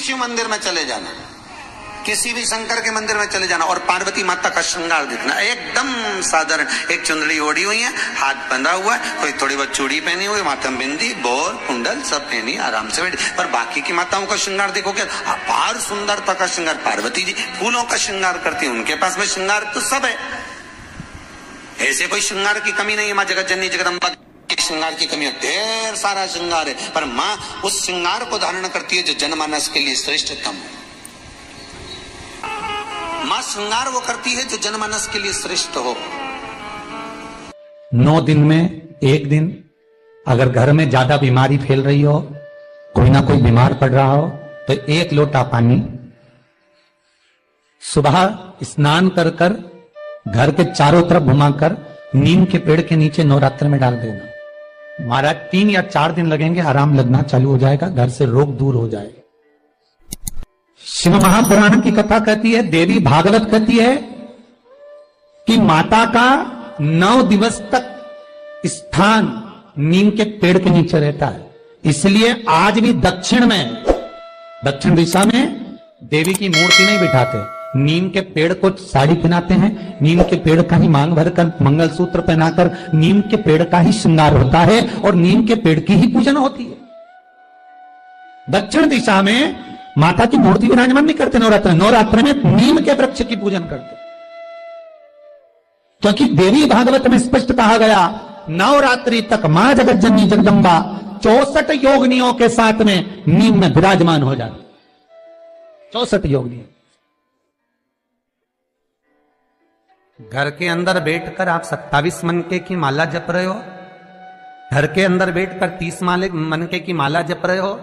शिव मंदिर में चले जाना, किसी भी शंकर के मंदिर में चले जाना और पार्वती माता का श्रृंगार देखना एकदम साधारण, एक चुंदड़ी ओढ़ी हुई है, हाथ बंधा हुआ है, कोई थोड़ी बहुत चूड़ी पहनी हुई, माथा में बिंदी, बोर, कुंडल सब पहनी, आराम से बैठी। पर बाकी की माताओं का श्रृंगार देखोगे, अपार सुंदरता का श्रृंगार। पार्वती जी फूलों का श्रृंगार करती है, उनके पास में श्रृंगार तो सब है, ऐसे कोई श्रृंगार की कमी नहीं है। माँ जगत जननी जगदम्बा के श्रृंगार की कमी है, ढेर सारा श्रृंगार है, पर माँ उस श्रृंगार को धारण करती है जो जनमानस के लिए श्रेष्ठतम। मां श्रृंगार वो करती है जो जनमानस के लिए श्रेष्ठ हो। 9 दिन में एक दिन अगर घर में ज्यादा बीमारी फैल रही हो, कोई ना कोई बीमार पड़ रहा हो, तो 1 लोटा पानी सुबह स्नान कर कर घर के चारों तरफ घुमाकर नीम के पेड़ के नीचे नवरात्र में डाल देना। महाराज 3 या 4 दिन लगेंगे, आराम लगना चालू हो जाएगा, घर से रोग दूर हो जाएगा। शिव महापुराण की कथा कहती है, देवी भागवत कहती है कि माता का 9 दिवस तक स्थान नीम के पेड़ के नीचे रहता है। इसलिए आज भी दक्षिण दिशा में देवी की मूर्ति नहीं बिठाते, नीम के पेड़ को साड़ी पहनाते हैं, नीम के पेड़ का ही मांग भरकर मंगलसूत्र पहनाकर नीम के पेड़ का ही श्रृंगार होता है और नीम के पेड़ की ही पूजन होती है। दक्षिण दिशा में माता की मूर्ति विराजमान नहीं करते नवरात्र में नीम के वृक्ष की पूजन करते, क्योंकि देवी भागवत में स्पष्ट कहा गया, नवरात्रि तक मां जगत जननी जगदम्बा 64 योगिनियों के साथ में नीम में विराजमान हो जाती। 64 योगिनियों। घर के अंदर बैठकर आप 27 मनके की माला जप रहे हो, घर के अंदर बैठकर 30 मनके की माला जप रहे हो,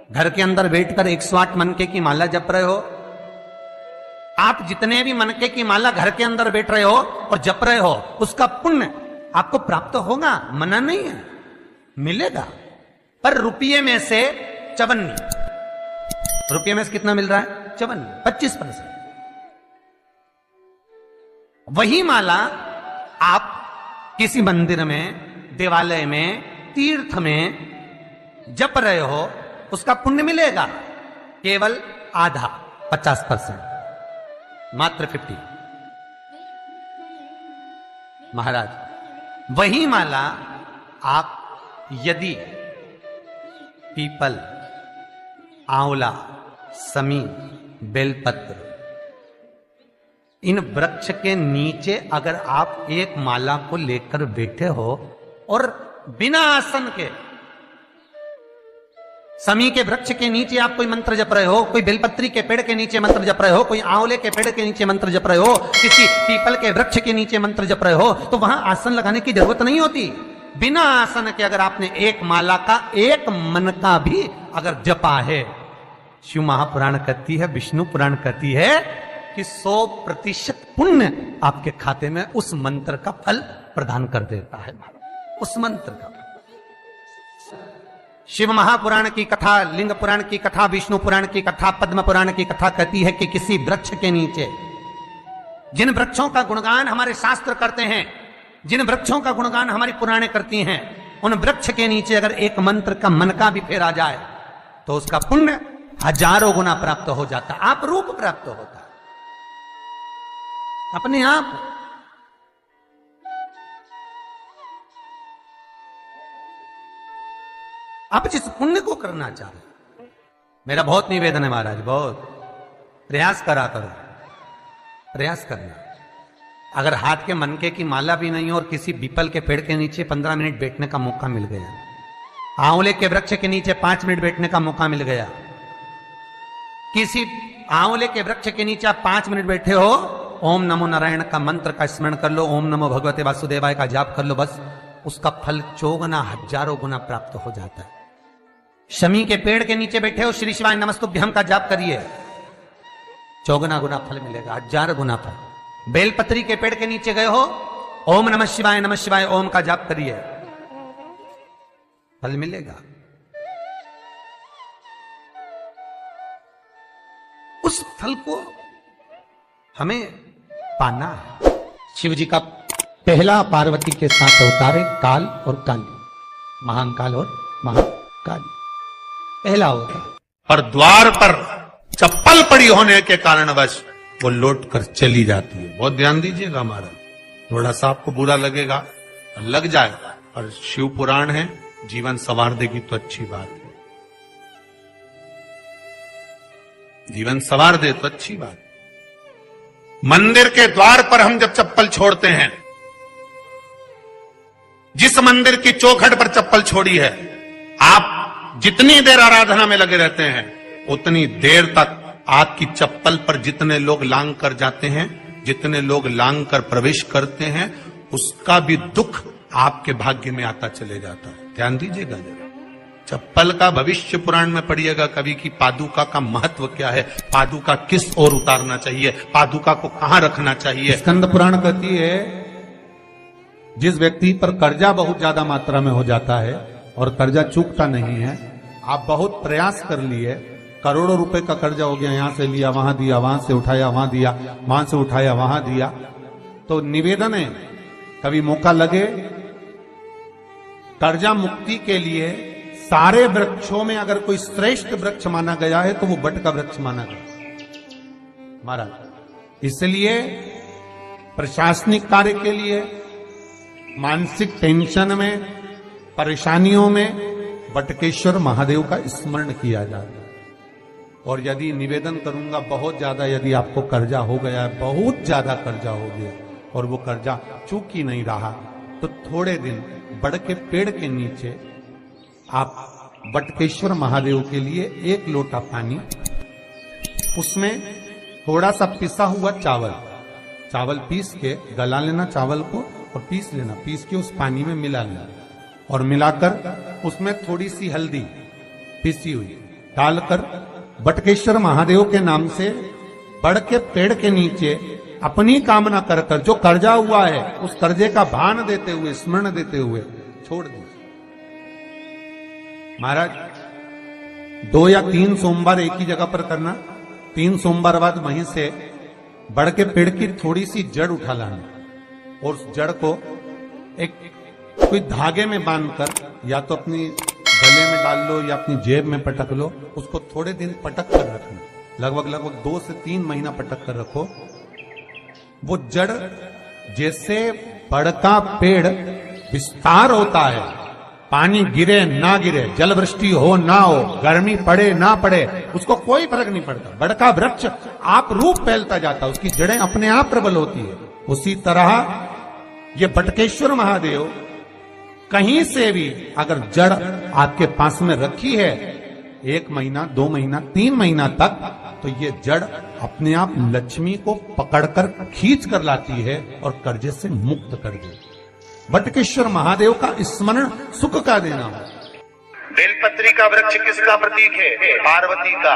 घर के अंदर बैठकर 108 मनके की माला जप रहे हो। आप जितने भी मनके की माला घर के अंदर बैठ रहे हो और जप रहे हो, उसका पुण्य आपको प्राप्त होगा, मना नहीं है, मिलेगा। पर रुपये में से 54, रुपये में से कितना मिल रहा है? 54, 25%। वही माला आप किसी मंदिर में, देवालय में, तीर्थ में जप रहे हो, उसका पुण्य मिलेगा केवल आधा, 50%, मात्र 50। महाराज वही माला आप यदि पीपल, आंवला, समी, बेलपत्र, इन वृक्ष के नीचे अगर आप एक माला को लेकर बैठे हो और बिना आसन के, समी के वृक्ष के नीचे आप कोई मंत्र जप रहे हो, कोई बेलपत्री के पेड़ के नीचे मंत्र जप रहे हो, कोई आंवले के पेड़ के नीचे मंत्र जप रहे हो, किसी पीपल के वृक्ष के नीचे मंत्र जप रहे हो, तो वहां आसन लगाने की जरूरत नहीं होती। बिना आसन के अगर आपने एक माला का एक मन का भी अगर जपा है, शिव महापुराण कहती है, विष्णु पुराण कहती है कि 100% पुण्य आपके खाते में उस मंत्र का फल प्रदान कर देता है। उस मंत्र का शिव महापुराण की कथा, लिंग पुराण की कथा, विष्णु पुराण की कथा, पद्म पुराण की कथा कहती है कि किसी वृक्ष के नीचे, जिन वृक्षों का गुणगान हमारे शास्त्र करते हैं, जिन वृक्षों का गुणगान हमारी पुराणे करती हैं, उन वृक्ष के नीचे अगर एक मंत्र का मन का भी फेरा जाए तो उसका पुण्य हजारों गुना प्राप्त हो जाता, आप रूप प्राप्त होता अपने आप। आप जिस पुण्य को करना चाह रहे, मेरा बहुत निवेदन है महाराज, बहुत प्रयास करा करो, प्रयास करना। अगर हाथ के मनके की माला भी नहीं हो और किसी पीपल के पेड़ के नीचे 15 मिनट बैठने का मौका मिल गया, आंवले के वृक्ष के नीचे 5 मिनट बैठने का मौका मिल गया, किसी आंवले के वृक्ष के नीचे आप 5 मिनट बैठे हो, ओम नमो नारायण का मंत्र का स्मरण कर लो, ओम नमो भगवते वासुदेवाय का जाप कर लो, बस उसका फल 4 गुना, हजारों गुना प्राप्त हो जाता है। शमी के पेड़ के नीचे बैठे हो, श्री शिवाय नमस्तुभ्यम का जाप करिए, 4 गुना फल मिलेगा, 1000 गुना फल। बेलपत्री के पेड़ के नीचे गए हो, ओम नमः शिवाय ओम का जाप करिए, फल मिलेगा। उस फल को हमें पाना है। शिव जी का पहला पार्वती के साथ अवतार है काल और काली, महाकाल और महाकाली, पहला होता है। पर द्वार पर चप्पल पड़ी होने के कारणवश वो लौट कर चली जाती है। बहुत ध्यान दीजिएगा हमारा, थोड़ा सा आपको बुरा लगेगा, लग जाएगा, और शिव पुराण है, जीवन संवार देगी तो अच्छी बात है, जीवन संवार दे तो अच्छी बात। मंदिर के द्वार पर हम जब चप्पल छोड़ते हैं, जिस मंदिर की चौखट पर चप्पल छोड़ी है, आप जितनी देर आराधना में लगे रहते हैं उतनी देर तक आपकी चप्पल पर जितने लोग लांग कर जाते हैं, जितने लोग लांग कर प्रवेश करते हैं, उसका भी दुख आपके भाग्य में आता चले जाता है। ध्यान दीजिएगा जरा, चप्पल का भविष्य पुराण में पढ़िएगा कभी कि पादुका का महत्व क्या है, पादुका किस ओर उतारना चाहिए, पादुका को कहां रखना चाहिए। स्कंद पुराण कहती है जिस व्यक्ति पर कर्जा बहुत ज्यादा मात्रा में हो जाता है और कर्जा चूकता नहीं है, आप बहुत प्रयास कर लिए, करोड़ों रुपए का कर्जा हो गया, यहां से लिया वहां दिया, वहां से उठाया वहां दिया, वहां से उठाया वहां दिया, तो निवेदन है कभी मौका लगे कर्जा मुक्ति के लिए सारे वृक्षों में अगर कोई श्रेष्ठ वृक्ष माना गया है तो वो बट का वृक्ष माना गया महाराज। इसलिए प्रशासनिक कार्य के लिए, मानसिक टेंशन में, परेशानियों में बटकेश्वर महादेव का स्मरण किया जाए। और यदि निवेदन करूंगा बहुत ज्यादा, यदि आपको कर्जा हो गया है, बहुत ज्यादा कर्जा हो गया और वो कर्जा चूक ही नहीं रहा, तो थोड़े दिन बड़ के पेड़ के नीचे आप बटकेश्वर महादेव के लिए 1 लोटा पानी, उसमें थोड़ा सा पिसा हुआ चावल पीस के गला लेना, चावल को और पीस लेना, पीस के उस पानी में मिला लेना और मिलाकर उसमें थोड़ी सी हल्दी पिसी हुई डालकर बटकेश्वर महादेव के नाम से बड़ के पेड़ के नीचे अपनी कामना कर कर जो कर्जा हुआ है उस कर्जे का भान देते हुए, स्मरण देते हुए छोड़ दीजिए। महाराज 2 या 3 सोमवार एक ही जगह पर करना, 3 सोमवार बाद वहीं से बड़ के पेड़ की थोड़ी सी जड़ उठा लाना और उस जड़ को एक कोई धागे में बांधकर या तो अपनी गले में डाल लो या अपनी जेब में पटक लो, उसको थोड़े दिन पटक कर रखना, लगभग 2 से 3 महीना पटक कर रखो। वो जड़ जैसे बड़ का पेड़ विस्तार होता है, पानी गिरे ना गिरे, जल वृष्टि हो ना हो, गर्मी पड़े ना पड़े, उसको कोई फर्क नहीं पड़ता, बड़ का वृक्ष आप रूप फैलता जाता, उसकी जड़ें अपने आप प्रबल होती है। उसी तरह ये बटकेश्वर महादेव कहीं से भी अगर जड़ आपके पास में रखी है 1 महीना, 2 महीना, 3 महीना तक, तो ये जड़ अपने आप लक्ष्मी को पकड़कर खींच कर लाती है और कर्जे से मुक्त कर देती है। बटकेश्वर महादेव का स्मरण सुख का देना हो। बेलपत्री का वृक्ष किसका प्रतीक है? पार्वती का।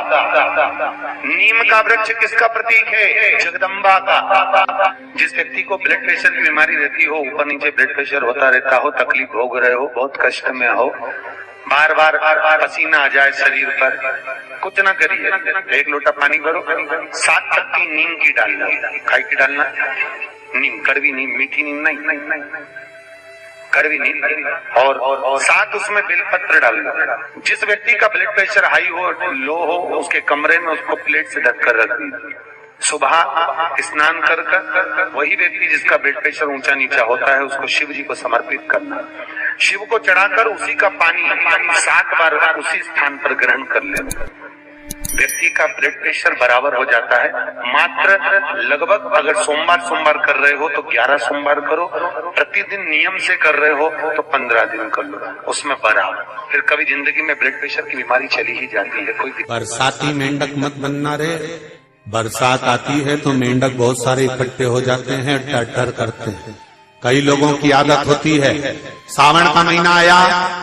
नीम का वृक्ष किसका प्रतीक है? जगदम्बा का। जिस व्यक्ति को ब्लड प्रेशर की बीमारी रहती हो, ऊपर नीचे ब्लड प्रेशर होता रहता हो, तकलीफ भोग रहे हो, बहुत कष्ट में हो, बार बार पसीना आ जाए शरीर पर, कुछ ना करिए, 1 लोटा पानी भरो, 7 पत्ती नीम की डालना, खाई की डालना, नीम, कड़वी नीम, मीठी नीम नहीं, कड़वी नीम, और साथ उसमें बेलपत्र डालना। जिस व्यक्ति का ब्लड प्रेशर हाई हो, लो हो, उसके कमरे में उसको प्लेट से ढक कर रख दी। सुबह स्नान कर वही व्यक्ति जिसका ब्लड प्रेशर ऊंचा नीचा होता है उसको शिव जी को समर्पित करना, शिव को चढ़ाकर उसी का पानी 7 बार उसी स्थान पर ग्रहण कर लेना। व्यक्ति का ब्लड प्रेशर बराबर हो जाता है। मात्र लगभग अगर सोमवार कर रहे हो तो 11 सोमवार करो, प्रतिदिन नियम से कर रहे हो तो 15 दिन कर लो, उसमें बराबर। फिर कभी जिंदगी में ब्लड प्रेशर की बीमारी चली ही जाती है। कोई बरसाती मेंढक मत बनना रे, बरसात आती है तो मेंढक बहुत सारे इकट्ठे हो जाते हैं, टर करते हैं। कई लोगों की आदत होती है, सावन का महीना आया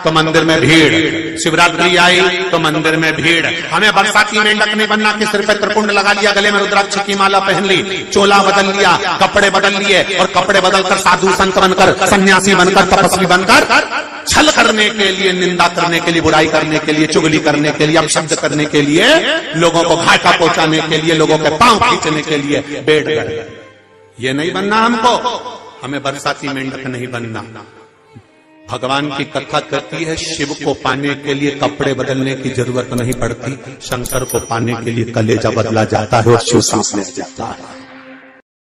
तो मंदिर में भीड़, शिवरात्रि आई तो मंदिर में भीड़। हमें बरसाती मेंढक नहीं बनना कि सिर पे त्रिपुंड लगा लिया, गले में रुद्राक्ष की माला पहन ली, चोला बदल लिया, कपड़े बदल लिए और कपड़े बदलकर साधु संत बनकर, सन्यासी बनकर, तपस्वी बनकर छल करने के लिए, निंदा करने के लिए, बुराई करने के लिए, चुगली करने के लिए, अपशब्द करने के लिए, लोगों को घाटा पहुंचाने के लिए, लोगों के पांव खींचने के लिए बैठ गए। ये नहीं बनना हमको, हमें बरसाती मेंढक नहीं बनना। भगवान की कथा कहती है शिव को पाने के लिए कपड़े बदलने की जरूरत नहीं पड़ती, शंकर को पाने के लिए कलेजा बदला जाता है और शिव सांस लिया जाता है।